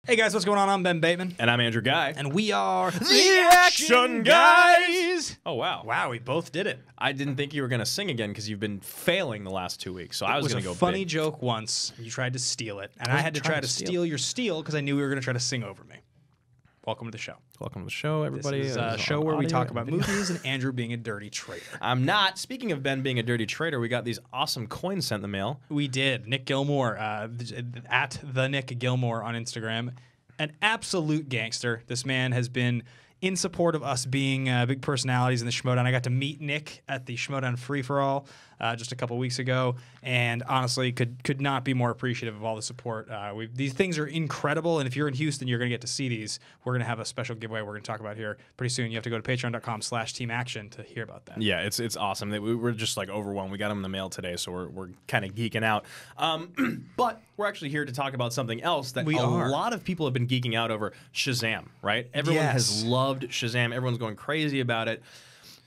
Hey guys, what's going on? I'm Ben Bateman. And I'm Andrew Guy. And we are the Action Guys! Oh, wow. Wow, we both did it. I didn't think you were going to sing again because you've been failing the last 2 weeks, so I was going to go It was a funny big. joke once. You tried to steal it, and I had to try to steal your steal because I knew you were going to try to sing over me. Welcome to the show. Welcome to the show, everybody. This is a show where we talk about movies and Andrew being a dirty traitor. I'm not. Speaking of Ben being a dirty traitor, we got these awesome coins sent in the mail. We did. Nick Gilmore, at the Nick Gilmore on Instagram. An absolute gangster. This man has been in support of us being big personalities in the Schmoedown. I got to meet Nick at the Schmoedown Free-for-All just a couple weeks ago, and honestly could not be more appreciative of all the support. These things are incredible, and if you're in Houston, you're going to get to see these. We're going to have a special giveaway we're going to talk about here pretty soon. You have to go to patreon.com/teamaction to hear about that. Yeah, it's awesome. We're just like overwhelmed. We got them in the mail today, so we're kind of geeking out. But we're actually here to talk about something else that a lot of people have been geeking out over, Shazam, right? Everyone has loved Shazam. Everyone's going crazy about it.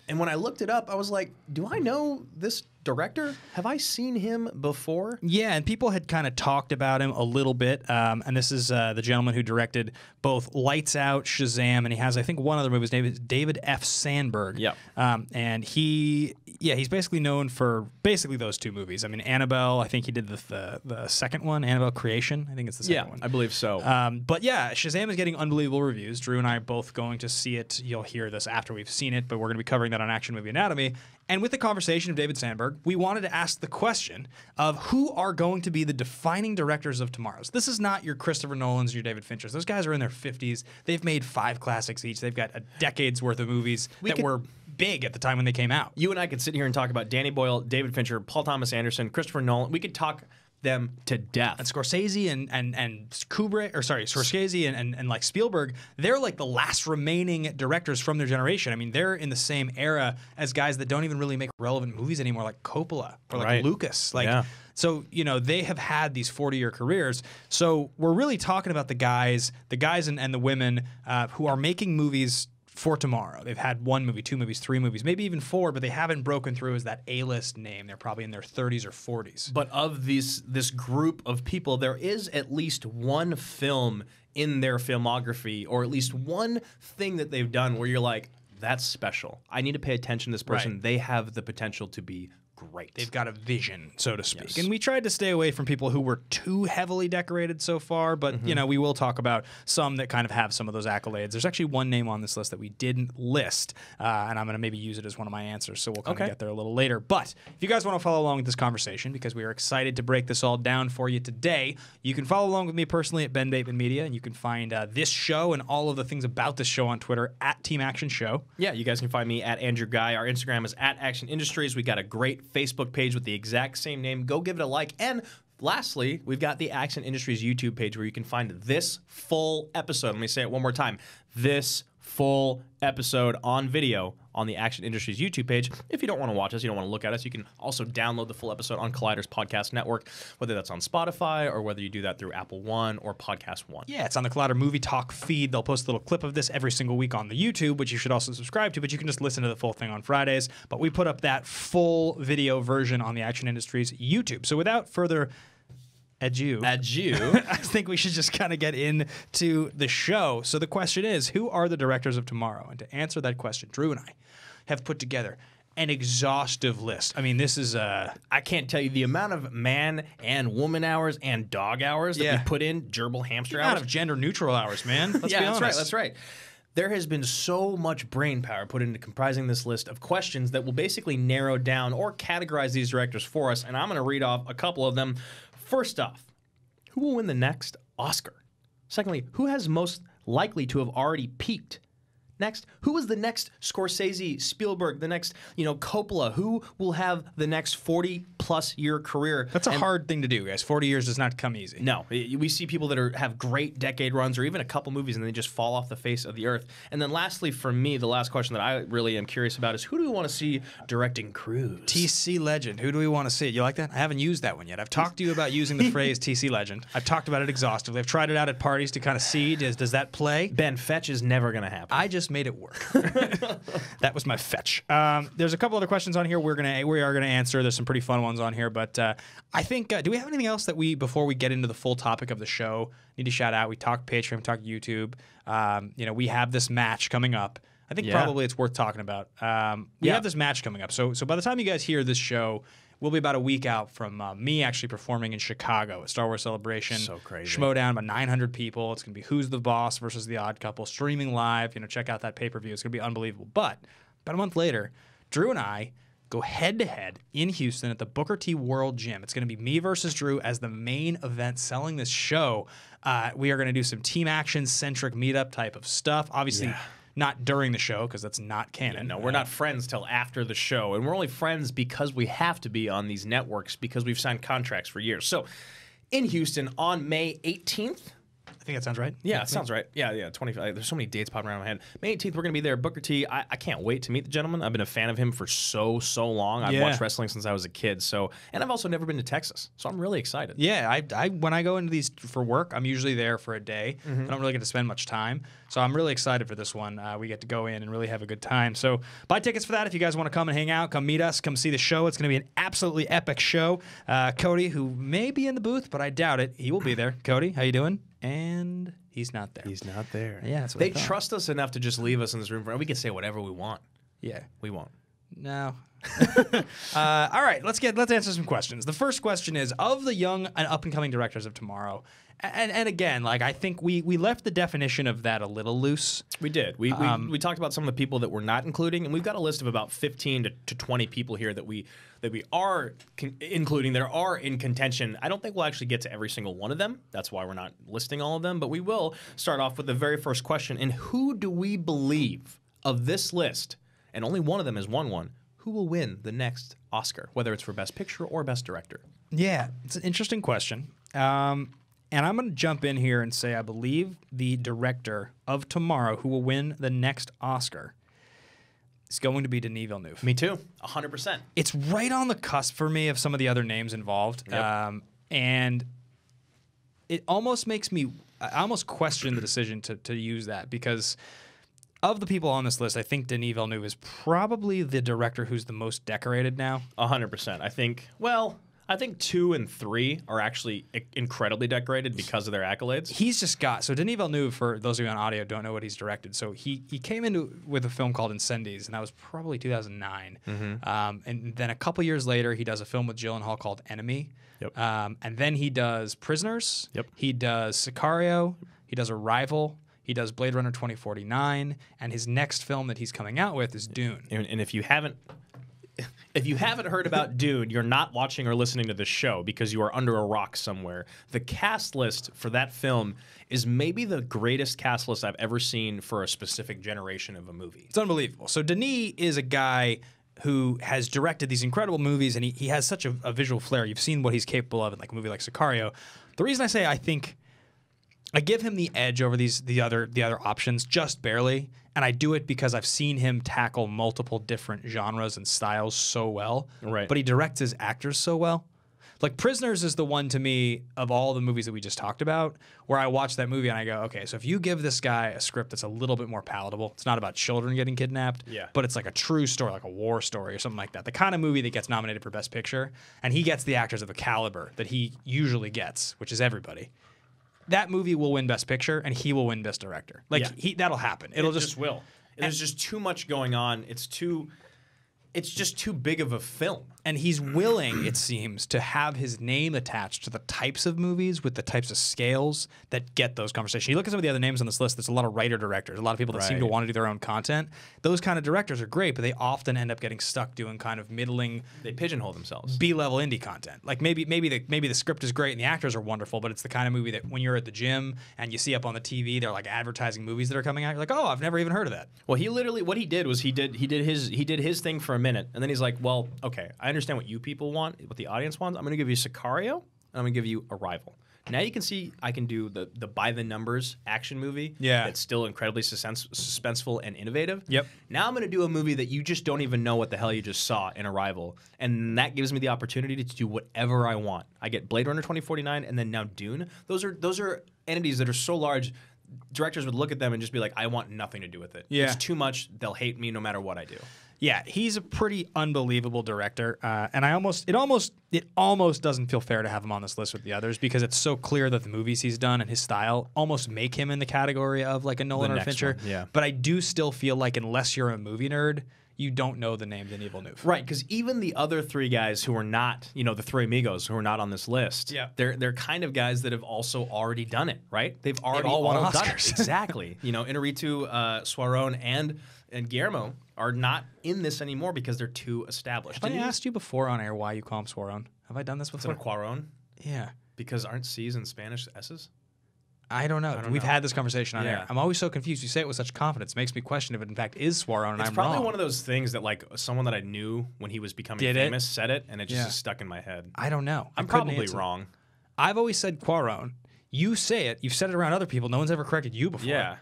And when I looked it up, I was like, do I know this director? Have I seen him before? Yeah, and people had kind of talked about him a little bit. And this is the gentleman who directed both Lights Out, Shazam, and he has, I think, one other movie. His name is David F. Sandberg. Yep. And he's basically known for basically those two movies. I mean, Annabelle, I think he did the second one, Annabelle Creation. I think it's the second one. I believe so. But yeah, Shazam is getting unbelievable reviews. Drew and I are both going to see it. You'll hear this after we've seen it, but we're going to be covering that on Action Movie Anatomy. And with the conversation of David Sandberg, we wanted to ask the question of who are going to be the defining directors of tomorrow. So this is not your Christopher Nolans, your David Finchers. Those guys are in their 50s. They've made 5 classics each. They've got a decade's worth of movies that were big at the time when they came out. You and I could sit here and talk about Danny Boyle, David Fincher, Paul Thomas Anderson, Christopher Nolan. We could talk them to death. And Scorsese and Kubrick, or sorry, Scorsese and like Spielberg, they're like the last remaining directors from their generation. I mean, they're in the same era as guys that don't even really make relevant movies anymore, like Coppola or like Lucas. So, you know, they have had these 40-year careers. So we're really talking about the guys and the women who are making movies for tomorrow. They've had 1 movie, 2 movies, 3 movies, maybe even 4, but they haven't broken through as that A-list name. They're probably in their 30s or 40s. But of this group of people, there is at least one film in their filmography, or at least one thing that they've done where you're like, that's special. I need to pay attention to this person. Right. They have the potential to be great. They've got a vision, so to speak. Yes. And we tried to stay away from people who were too heavily decorated so far, but you know, we will talk about some that kind of have some of those accolades. There's actually one name on this list that we didn't list, and I'm going to maybe use it as one of my answers, so we'll kind of get there a little later. But if you guys want to follow along with this conversation, because we are excited to break this all down for you today, you can follow along with me personally at Ben Bateman Media, and you can find this show and all of the things about this show on Twitter at Team Action Show. Yeah, you guys can find me at Andrew Guy. Our Instagram is at Action Industries. We got a great Facebook page with the exact same name. Go give it a like. And lastly, we've got the Action Industries YouTube page where you can find this full episode. Let me say it one more time. This full episode on video on the Action Industries YouTube page. If you don't want to watch us, you don't want to look at us, you can also download the full episode on Collider's Podcast Network, whether that's on Spotify or whether you do that through Apple One or Podcast One. Yeah, it's on the Collider Movie Talk feed. They'll post a little clip of this every single week on the YouTube, which you should also subscribe to, but you can just listen to the full thing on Fridays. But we put up that full video version on the Action Industries YouTube. So without further ado, I think we should just kind of get into the show. So the question is, who are the directors of tomorrow? And to answer that question, Drew and I have put together an exhaustive list. I mean, this is I can't tell you the amount of man and woman hours and dog hours that we put in, gerbil, hamster hours. The amount of gender-neutral hours, man. Let's be honest. That's right. There has been so much brain power put into comprising this list of questions that will basically narrow down or categorize these directors for us, and I'm going to read off a couple of them. First off, who will win the next Oscar? Secondly, who has most likely to have already peaked? Next, who is the next Scorsese, Spielberg, the next, Coppola? Who will have the next 40-plus year career? That's a hard thing to do, guys. 40 years does not come easy. No. We see people that have great decade runs or even a couple movies and they just fall off the face of the earth. And then lastly, for me, the last question that I really am curious about is who do we want to see directing Cruise? TC Legend. Who do we want to see? You like that? I haven't used that one yet. I've talked to you about using the phrase TC Legend. I've talked about it exhaustively. I've tried it out at parties to kind of see, does that play? Ben, fetch is never going to happen. I just just made it work. That was my fetch. There's a couple other questions on here we are gonna answer. There's some pretty fun ones on here, but I think do we have anything else that before we get into the full topic of the show need to shout out? We talked Patreon, we talked YouTube. We have this match coming up. I think probably it's worth talking about. We have this match coming up. So by the time you guys hear this show, we'll be about a week out from me actually performing in Chicago at Star Wars Celebration. So crazy. Schmodown, about 900 people. It's going to be Who's the Boss versus The Odd Couple, streaming live. Check out that pay-per-view. It's going to be unbelievable. But about a month later, Drew and I go head-to-head in Houston at the Booker T World Gym. It's going to be me versus Drew as the main event selling this show. We are going to do some team action-centric meetup type of stuff. Obviously, not during the show because that's not canon. No, we're not friends till after the show. And we're only friends because we have to be on these networks because we've signed contracts for years. So in Houston on May 18th. I think that sounds right. Yeah, it sounds right. Yeah. 25. There's so many dates popping around my head. May 18th, we're going to be there. Booker T. I can't wait to meet the gentleman. I've been a fan of him for so long. I've watched wrestling since I was a kid. And I've also never been to Texas. So I'm really excited. Yeah, I when I go into these for work, I'm usually there for a day. I don't really get to spend much time. So I'm really excited for this one. We get to go in and really have a good time. So buy tickets for that if you guys want to come and hang out. Come meet us. Come see the show. It's going to be an absolutely epic show. Cody, who may be in the booth, but I doubt it, he will be there. Cody, how you doing? And he's not there. He's not there. Yeah, that's what they trust us enough to just leave us in this room. We can say whatever we want. Yeah. We won't. No. All right, let's answer some questions. The first question is, of the young and up-and-coming directors of tomorrow, and again, I think we left the definition of that a little loose. We did. We talked about some of the people that we're not including, and we've got a list of about 15 to 20 people here that we are including that are in contention. I don't think we'll actually get to every single one of them. That's why we're not listing all of them, but we will start off with the very first question. And who do we believe of this list, and only one of them has won one, who will win the next Oscar, whether it's for Best Picture or Best Director? Yeah, it's an interesting question. And I'm going to jump in here and say I believe the director of tomorrow who will win the next Oscar is going to be Denis Villeneuve. Me too, 100%. It's right on the cusp for me of some of the other names involved. Yep. And it almost makes me – I almost question the decision to use that because of the people on this list, I think Denis Villeneuve is probably the director who's the most decorated now. 100%. I think 2 and 3 are actually incredibly decorated because of their accolades. He's just got so Denis Villeneuve, for those of you on audio don't know what he's directed. So he came into with a film called Incendies, and that was probably 2009. And then a couple years later, he does a film with Gyllenhaal called Enemy. Yep. And then he does Prisoners. Yep. He does Sicario. He does Arrival. He does Blade Runner 2049. And his next film that he's coming out with is Dune. And if you haven't heard about Dune, you're not watching or listening to the show because you are under a rock somewhere. The cast list for that film is maybe the greatest cast list I've ever seen for a specific generation of a movie. It's unbelievable. So Denis is a guy who has directed these incredible movies, and he has such a visual flair. You've seen what he's capable of in a movie like Sicario. The reason I say I think I give him the edge over the other options just barely. And I do it because I've seen him tackle multiple different genres and styles so well. Right. But he directs his actors so well. Like Prisoners is the one to me of all the movies that we just talked about where I watch that movie and I go, okay, so if you give this guy a script that's a little bit more palatable, it's not about children getting kidnapped, but it's like a true story, like a war story or something like that. The kind of movie that gets nominated for Best Picture, and he gets the actors of the caliber that he usually gets, which is everybody. That movie will win Best Picture, and he will win Best Director. That'll happen. It just will. There's just too much going on. It's just too big of a film. And he's willing, it seems, to have his name attached to the types of movies with the types of scales that get those conversations. You look at some of the other names on this list, there's a lot of writer-directors, a lot of people that seem to want to do their own content. Those kind of directors are great, but they often end up getting stuck doing kind of middling... They pigeonhole themselves. B-level indie content. Like maybe the script is great and the actors are wonderful, but it's the kind of movie that when you're at the gym and you see up on the TV, they're like advertising movies that are coming out, you're like, oh, I've never even heard of that. Well, he literally, what he did was he did his thing for a minute, and then he's like, well, okay, I understand what you people want, what the audience wants. I'm going to give you Sicario, and I'm going to give you Arrival. Now you can see I can do the by the numbers action movie. Yeah. That's still incredibly suspenseful and innovative. Yep. Now I'm going to do a movie that you just don't even know what the hell you just saw in Arrival, and that gives me the opportunity to do whatever I want. I get Blade Runner 2049, and then now Dune. Those are entities that are so large. directors would look at them and just be like, I want nothing to do with it. Yeah. It's too much. They'll hate me no matter what I do. Yeah, he's a pretty unbelievable director, and it almost doesn't feel fair to have him on this list with the others because it's so clear that the movies he's done and his style almost make him in the category of like a Nolan or a next Fincher. one, yeah. But I do still feel like unless you're a movie nerd, you don't know the name Denis Villeneuve. Right, because even the other three guys who are not, the three amigos who are not on this list, Yeah. they're kind of guys that have also already done it, right? They've already all won done it. Oscars. Exactly. Inarritu, Cuarón, and Guillermo are not in this anymore because they're too established. Have I asked you before on air why you call him Cuarón? Have I done this Instead before? of Cuarón? Yeah. Because aren't C's in Spanish S's? I don't know. We've know. had this conversation on Yeah. air. I'm always so confused. You say it with such confidence. It makes me question if it in fact is Cuarón and It's I'm probably wrong. one of those things that like someone that I knew when he was becoming Did it? famous said it, and it just Yeah. is stuck in my head. I don't know. I'm I couldn't probably answer. wrong. I've always said Cuarón. You say it. You've said it around other people. No one's ever corrected you before. Yeah.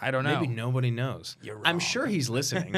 I don't know. Maybe nobody knows. You're I'm wrong. sure he's listening.